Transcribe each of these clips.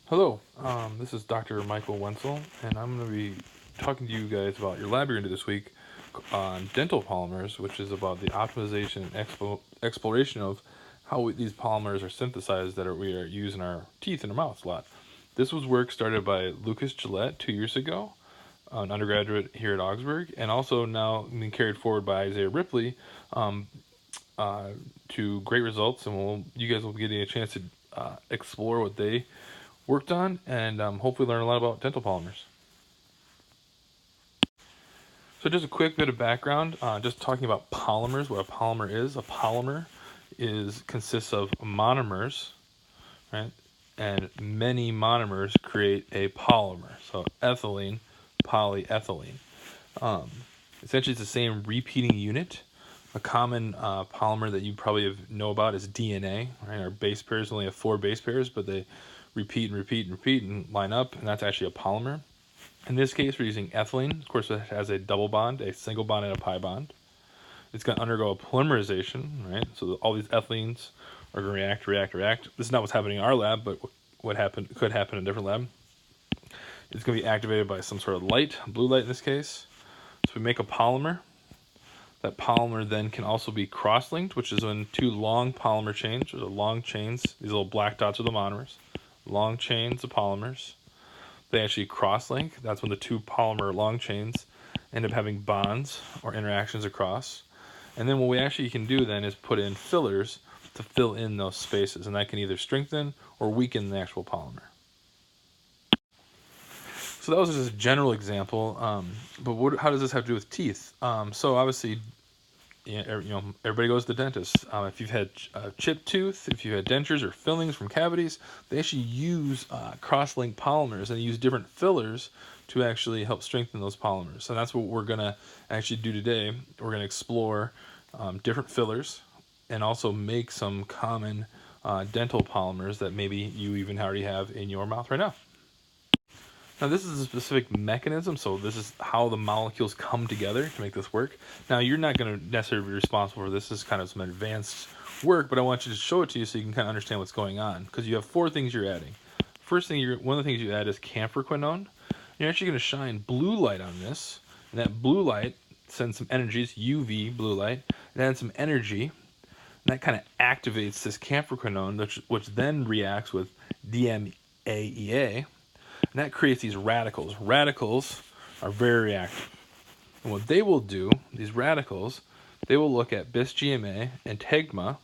Hello, this is Dr. Michael Wenzel, and I'm going to be talking to you guys about your lab you're going to do this week on dental polymers, which is about the optimization and exploration of how these polymers are synthesized that we are using our teeth and our mouths a lot. This was work started by Lucas Gillette 2 years ago, an undergraduate here at Augsburg, and also now being carried forward by Isaiah Ripley um, to great results, and you guys will be getting a chance to explore what they worked on and hopefully learn a lot about dental polymers. So just a quick bit of background, just talking about polymers, what a polymer is. A polymer consists of monomers, right? And many monomers create a polymer. So ethylene, polyethylene. Um, Essentially, it's the same repeating unit. A common polymer that you probably know about is DNA. Right? Our base pairs only have 4 base pairs, but they repeat and repeat and repeat and line up, and that's actually a polymer. In this case, we're using ethylene. Of course, it has a double bond, a single bond, and a pi bond. It's going to undergo a polymerization, right? So all these ethylenes are going to react. This is not what's happening in our lab, but what could happen in a different lab. It's going to be activated by some sort of light, blue light in this case. So we make a polymer. That polymer then can also be cross-linked, which is when 2 long polymer chains, or the long chains, these little black dots are the monomers, long chains of polymers. They actually cross-link. That's when the 2 polymer long chains end up having bonds or interactions across. And then what we actually can do then is put in fillers to fill in those spaces, and that can either strengthen or weaken the actual polymer. So that was just a general example, but how does this have to do with teeth? So obviously, everybody goes to the dentist. If you've had a chipped tooth, if you had dentures or fillings from cavities, they actually use cross-linked polymers, and they use different fillers to actually help strengthen those polymers. So that's what we're going to actually do today. We're going to explore different fillers and also make some common dental polymers that maybe you even already have in your mouth right now. Now this is a specific mechanism, so this is how the molecules come together to make this work. Now you're not going to necessarily be responsible for this. This is kind of some advanced work, but I want you to show it to you so you can kind of understand what's going on, because you have 4 things you're adding. First thing, one of the things you add is camphorquinone. You're actually going to shine blue light on this, and that blue light sends some energy. It's UV blue light. It adds some energy, and that kind of activates this camphorquinone, which then reacts with DMAEA. And that creates these radicals. Radicals are very reactive. And what they will do, these radicals, they will look at bis-GMA and tegma,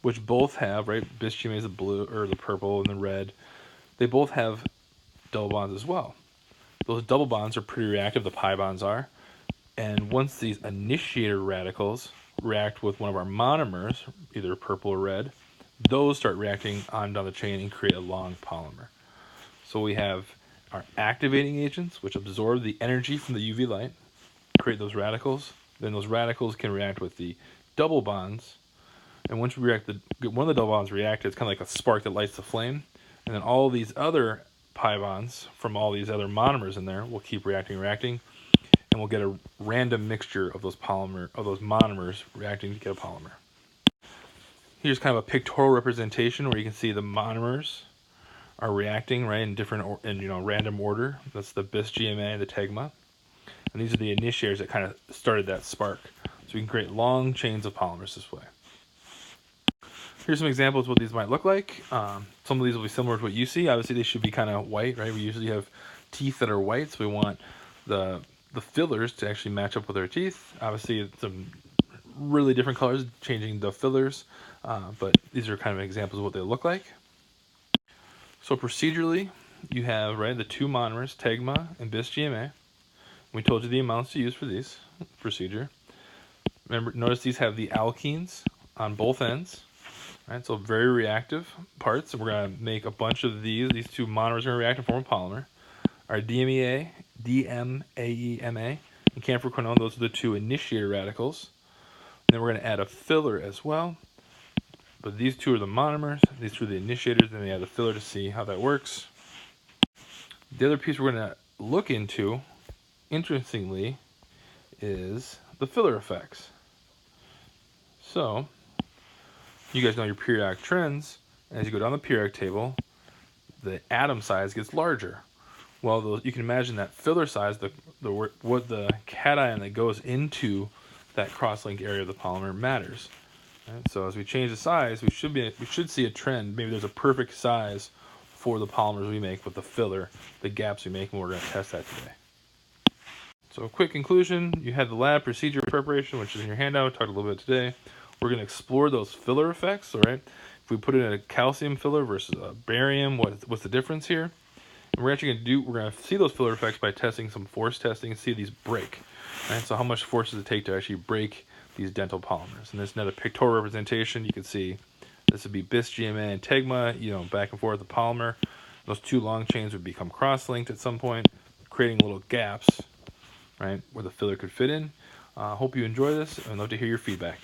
which both have, right, bis-GMA is the blue, or the purple and the red. They both have double bonds as well. Those double bonds are pretty reactive, the pi bonds are. And once these initiator radicals react with one of our monomers, either purple or red, those start reacting on down the chain and create a long polymer. So we have our activating agents, which absorb the energy from the UV light, create those radicals. Then those radicals can react with the double bonds. And once we react, one of the double bonds react, it's kind of like a spark that lights the flame. And then all these other pi bonds from all these other monomers in there will keep reacting, and we'll get a random mixture of those monomers reacting to get a polymer. Here's kind of a pictorial representation where you can see the monomers are reacting, right, in random order. That's the bis-GMA and the tegma. And these are the initiators that kind of started that spark. So we can create long chains of polymers this way. Here's some examples of what these might look like. Some of these will be similar to what you see. Obviously, they should be kind of white, right? We usually have teeth that are white, so we want the fillers to actually match up with our teeth. Obviously, some really different colors, changing the fillers, but these are kind of examples of what they look like. So procedurally, you have, right, the 2 monomers, tegma and bis-GMA. We told you the amounts to use for these procedure. Remember, notice these have the alkenes on both ends, right? So very reactive parts. And we're going to make a bunch of these. These 2 monomers are going to react and form a polymer. Our DMAEMA, and camphorquinone, those are the 2 initiator radicals. And then we're going to add a filler as well. But these 2 are the monomers, these 2 are the initiators, then we add the filler to see how that works. The other piece we're going to look into, interestingly, is the filler effects. So, you guys know your periodic trends. As you go down the periodic table, the atom size gets larger. Well, you can imagine that filler size, what the cation that goes into that cross-link area of the polymer matters. Right? So as we change the size, we should see a trend. Maybe there's a perfect size for the polymers we make with the filler, the gaps we make, and we're going to test that today. So a quick conclusion, you had the lab procedure preparation, which is in your handout. Talked a little bit today. We're going to explore those filler effects, all right? If we put in a calcium filler versus a barium, what's the difference here? And we're going to see those filler effects by testing some force testing and see these break. Right? So how much force does it take to actually break these dental polymers? And this is another pictorial representation. You can see this would be bis, GMA, and tegma, back and forth the polymer. Those two long chains would become cross-linked at some point, creating little gaps, right, where the filler could fit in. Hope you enjoy this. I'd love to hear your feedback.